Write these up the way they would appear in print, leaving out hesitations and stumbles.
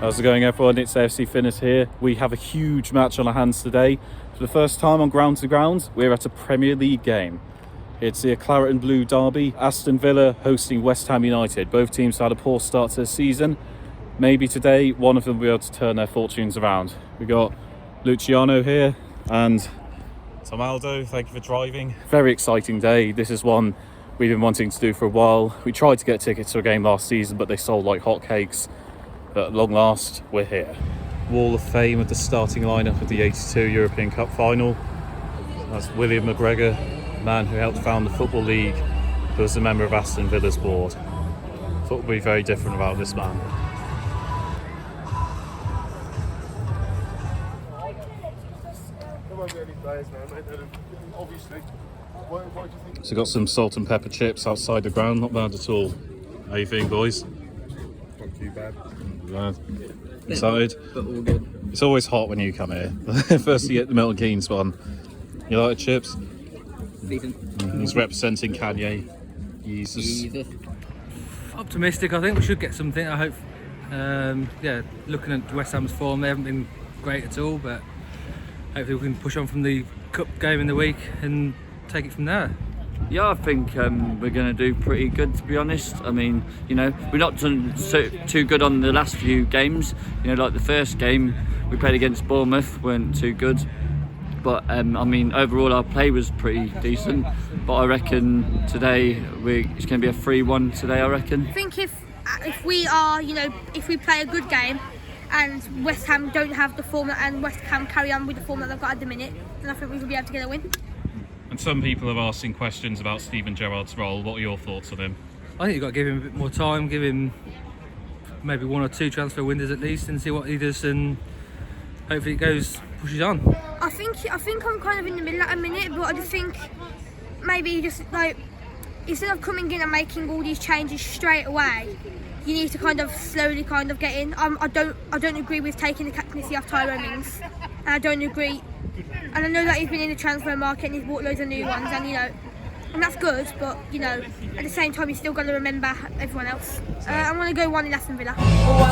How's it going, everyone? It's AFC Finners here. We have a huge match on our hands today. For the first time on Ground to Ground, we're at a Premier League game. It's the Claret and Blue derby. Aston Villa hosting West Ham United. Both teams had a poor start to the season. Maybe today one of them will be able to turn their fortunes around. We got Luciano here and Tom Aldo. Thank you for driving. Very exciting day. This is one we've been wanting to do for a while. We tried to get tickets to a game last season, but they sold like hotcakes. But at long last, we're here. Wall of Fame of the starting lineup of the 82 European Cup final. That's William McGregor, man who helped found the Football League, who was a member of Aston Villa's board. Thought it would be very different about this man. So got some salt and pepper chips outside the ground, not bad at all. How you feeling, boys? Not too bad. Excited? But all good. It's always hot when you come here. First you get the Milton Keynes one. You like the chips? Decent. He's representing Kanye. Jesus. Optimistic, I think we should get something. I hope. Looking at West Ham's form, they haven't been great at all, but hopefully we can push on from the cup game in the week and take it from there. Yeah, I think we're going to do pretty good, to be honest. I mean, we're not done too good on the last few games. Like the first game we played against Bournemouth weren't too good. But, overall our play was pretty decent. But I reckon today it's going to be a 3-1 today, I reckon. I think if we are, if we play a good game and West Ham don't have the form and West Ham carry on with the form that they've got at the minute, then I think we will be able to get a win. And some people are asking questions about Steven Gerrard's role. What are your thoughts on him? I think you've got to give him a bit more time, give him maybe 1 or 2 transfer windows at least and see what he does, and hopefully it pushes on. I think I'm kind of in the middle at a minute, but I just think maybe just like instead of coming in and making all these changes straight away, you need to kind of slowly get in. I don't agree with taking the captaincy off Tyrone Mings, and I don't agree. And I know that he's been in the transfer market and he's bought loads of new ones, and that's good. But at the same time, you still got to remember everyone else. I'm going to go 1 in Aston Villa.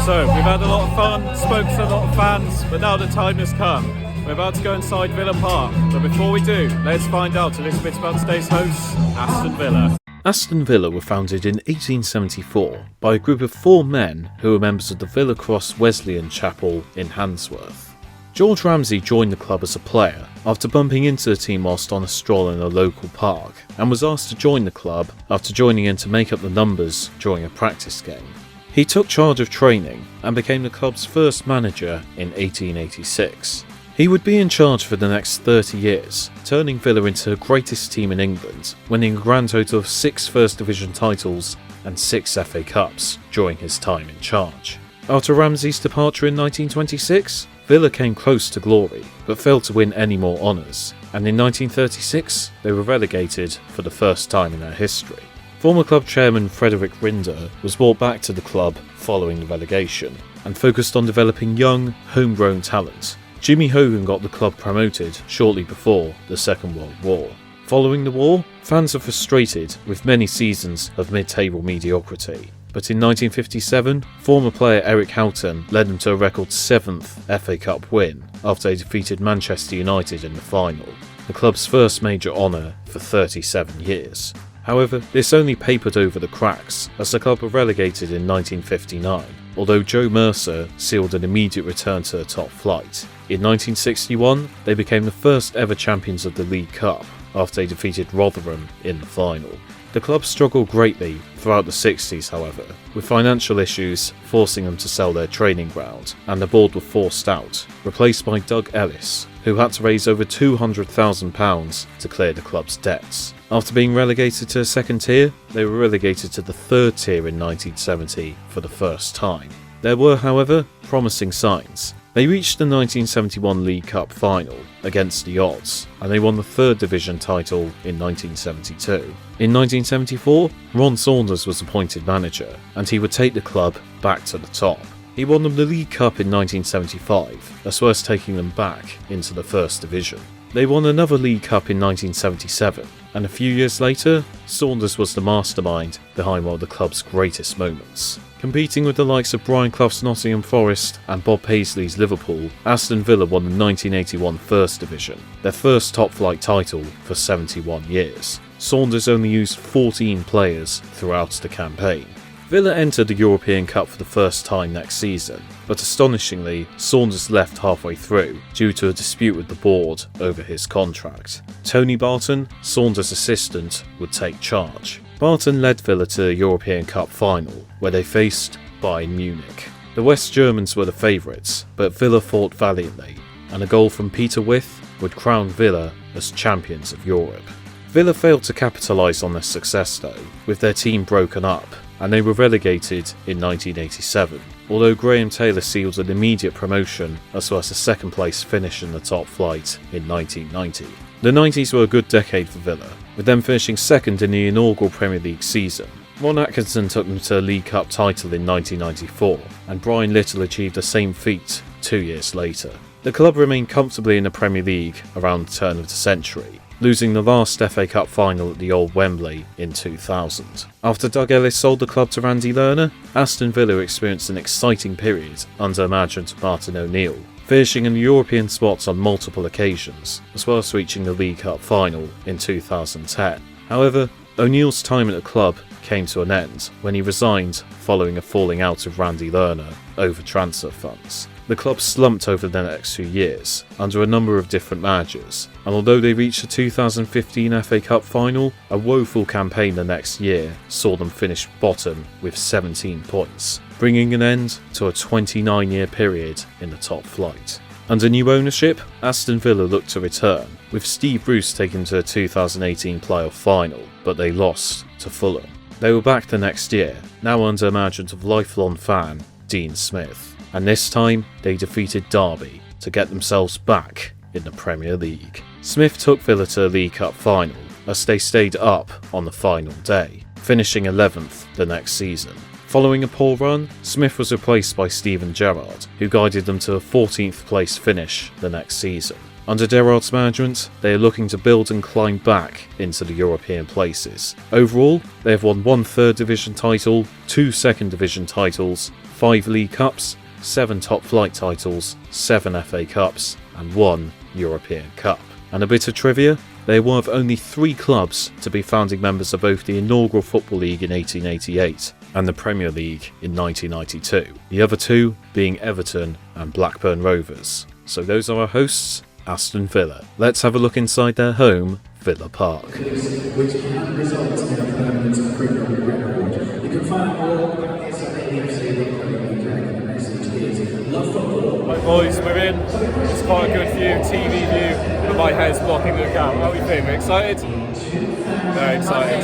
So we've had a lot of fun, spoke to a lot of fans, but now the time has come. We're about to go inside Villa Park, but before we do, let's find out a little bit about today's hosts, Aston Villa. Aston Villa were founded in 1874 by a group of 4 men who were members of the Villa Cross Wesleyan Chapel in Handsworth. George Ramsey joined the club as a player after bumping into the team whilst on a stroll in a local park, and was asked to join the club after joining in to make up the numbers during a practice game. He took charge of training and became the club's first manager in 1886. He would be in charge for the next 30 years, turning Villa into the greatest team in England, winning a grand total of 6 First Division titles and 6 FA Cups during his time in charge. After Ramsey's departure in 1926, Villa came close to glory, but failed to win any more honours, and in 1936 they were relegated for the first time in their history. Former club chairman Frederick Rinder was brought back to the club following the relegation, and focused on developing young, homegrown talent. Jimmy Hogan got the club promoted shortly before the Second World War. Following the war, fans are frustrated with many seasons of mid-table mediocrity. But in 1957, former player Eric Houghton led them to a record 7th FA Cup win after they defeated Manchester United in the final, the club's first major honour for 37 years. However, this only papered over the cracks as the club were relegated in 1959, although Joe Mercer sealed an immediate return to the top flight. In 1961, they became the first ever champions of the League Cup after they defeated Rotherham in the final. The club struggled greatly throughout the 60s, however, with financial issues forcing them to sell their training ground, and the board were forced out, replaced by Doug Ellis, who had to raise over £200,000 to clear the club's debts. After being relegated to the 2nd tier, they were relegated to the 3rd tier in 1970 for the first time. There were, however, promising signs. They reached the 1971 League Cup final against the odds, and they won the 3rd Division title in 1972. In 1974, Ron Saunders was appointed manager, and he would take the club back to the top. He won them the League Cup in 1975, as well as taking them back into the 1st Division. They won another League Cup in 1977, and a few years later, Saunders was the mastermind behind one of the club's greatest moments, Competing with the likes of Brian Clough's Nottingham Forest and Bob Paisley's Liverpool, Aston Villa won the 1981 First Division, their first top-flight title for 71 years. Saunders only used 14 players throughout the campaign. Villa entered the European Cup for the first time next season, but astonishingly, Saunders left halfway through due to a dispute with the board over his contract. Tony Barton, Saunders' assistant, would take charge. Barton led Villa to the European Cup final, where they faced Bayern Munich. The West Germans were the favourites, but Villa fought valiantly, and a goal from Peter With would crown Villa as champions of Europe. Villa failed to capitalise on this success though, with their team broken up, and they were relegated in 1987, although Graham Taylor sealed an immediate promotion as well as a second place finish in the top flight in 1990. The 90s were a good decade for Villa, with them finishing second in the inaugural Premier League season. Ron Atkinson took them to a League Cup title in 1994, and Brian Little achieved the same feat 2 years later. The club remained comfortably in the Premier League around the turn of the century, losing the last FA Cup final at the old Wembley in 2000. After Doug Ellis sold the club to Randy Lerner, Aston Villa experienced an exciting period under management Martin O'Neill, finishing in the European spots on multiple occasions, as well as reaching the League Cup final in 2010. However, O'Neill's time at the club came to an end when he resigned following a falling out with Randy Lerner over transfer funds. The club slumped over the next few years, under a number of different managers, and although they reached the 2015 FA Cup final, a woeful campaign the next year saw them finish bottom with 17 points, bringing an end to a 29-year period in the top flight. Under new ownership, Aston Villa looked to return, with Steve Bruce taking to a 2018 playoff final, but they lost to Fulham. They were back the next year, now under management of lifelong fan Dean Smith, and this time they defeated Derby to get themselves back in the Premier League. Smith took Villa to the League Cup final as they stayed up on the final day, finishing 11th the next season. Following a poor run, Smith was replaced by Steven Gerrard, who guided them to a 14th place finish the next season. Under Gerrard's management, they are looking to build and climb back into the European places. Overall, they have won 1 Third Division title, 2 Second Division titles, 5 League Cups, 7 top flight titles, 7 FA Cups, and 1 European Cup. And a bit of trivia, they are one of only 3 clubs to be founding members of both the inaugural Football League in 1888 and the Premier League in 1992, the other 2 being Everton and Blackburn Rovers. So those are our hosts, Aston Villa. Let's have a look inside their home, Villa Park. Which can result in a permanent criminal record. You can find all about this at AFC.co.uk. The message is love football. Right boys, we're in. It's quite a good view, TV view, but my head's blocking the camera. How are we feeling? Excited? Very excited.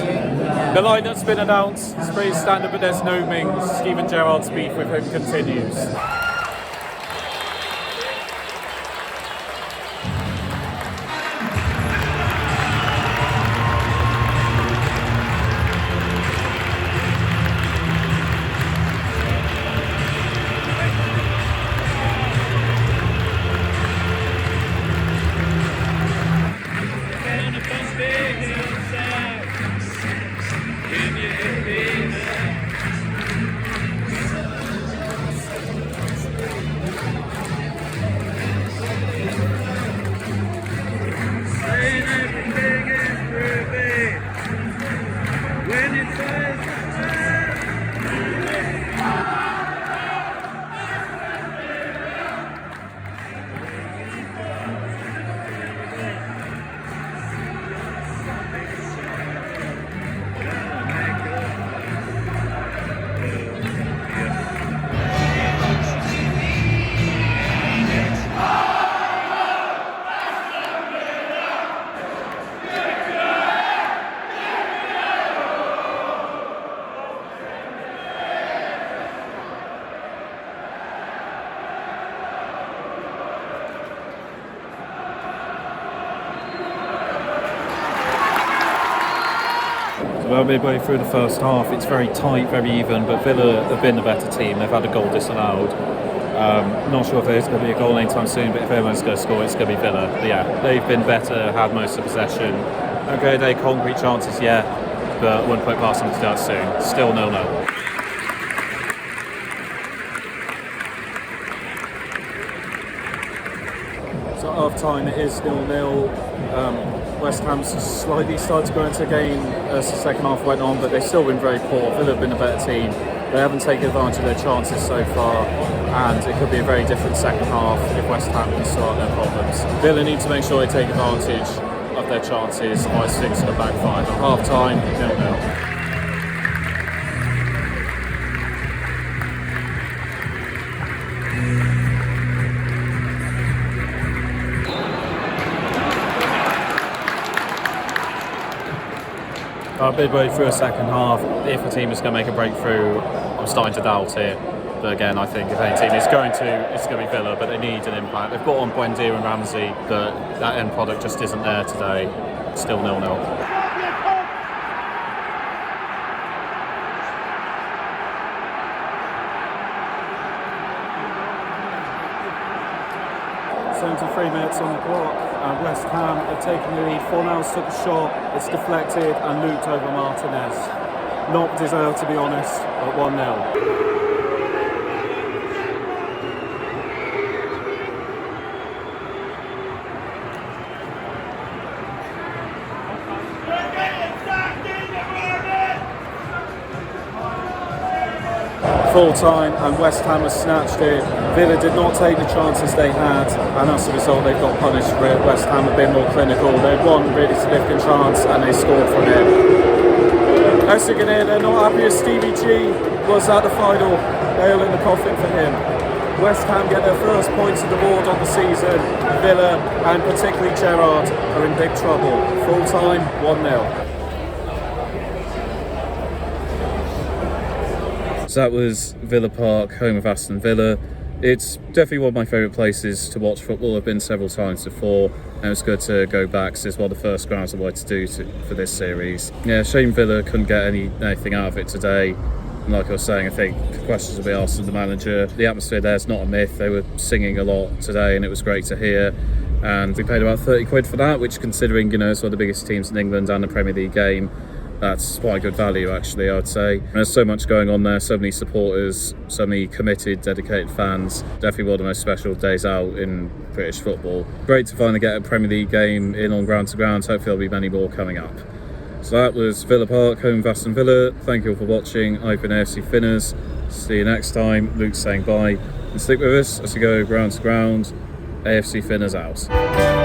The lineup's been announced. It's pretty standard, but there's no Mings. Steven Gerrard's beef with him continues. Well, midway through the first half, it's very tight, very even, but Villa have been the better team. They've had a goal disallowed. Not sure if there's going to be a goal anytime soon, but if anyone's going to score, it's going to be Villa. But yeah, they've been better, had most of the possession. Okay, they concrete chances, yeah, but wouldn't put past them to that soon. Still 0-0. half time it is 0-0. West Ham slightly started to go into the game as the second half went on, but they've still been very poor. Villa have been a better team. They haven't taken advantage of their chances so far, and it could be a very different second half if West Ham can sort out their problems. Villa need to make sure they take advantage of their chances, otherwise things are going to backfire. At half time, 0-0. Midway through a second half, if a team is going to make a breakthrough, I'm starting to doubt it. But again, I think if any team it's going to be Villa, but they need an impact. They've got on Buendia and Ramsey, but that end product just isn't there today. Still 0-0. 73 minutes on the clock, and West Ham have taken the lead. Fornals took a shot, it's deflected and looped over Martinez. Not deserved, to be honest, at 1-0. Full time, and West Ham has snatched it. Villa did not take the chances they had, and as a result they've got punished for it. West Ham have been more clinical. They had one really significant chance and they scored from it. As you can hear, they're not happy as Stevie G was at the final. Nail in the coffin for him. West Ham get their first points of the board on the season. Villa, and particularly Gerrard, are in big trouble. Full time, 1-0. So that was Villa Park, home of Aston Villa. It's definitely one of my favourite places to watch football. I've been several times before, and it's good to go back. So it's one of the first grounds I wanted to do for this series. Yeah, shame Villa couldn't get anything out of it today. And like I was saying, I think questions will be asked of the manager. The atmosphere there is not a myth. They were singing a lot today, and it was great to hear. And we paid about 30 quid for that, which, considering it's one of the biggest teams in England and a Premier League game, that's quite good value, actually, I would say. And there's so much going on there, so many supporters, so many committed, dedicated fans. Definitely one of the most special days out in British football. Great to finally get a Premier League game in on ground to ground. Hopefully there'll be many more coming up. So that was Villa Park, home of Aston Villa. Thank you all for watching. I've been AFC Finners. See you next time. Luke's saying bye. And stick with us as we go ground to ground. AFC Finners out.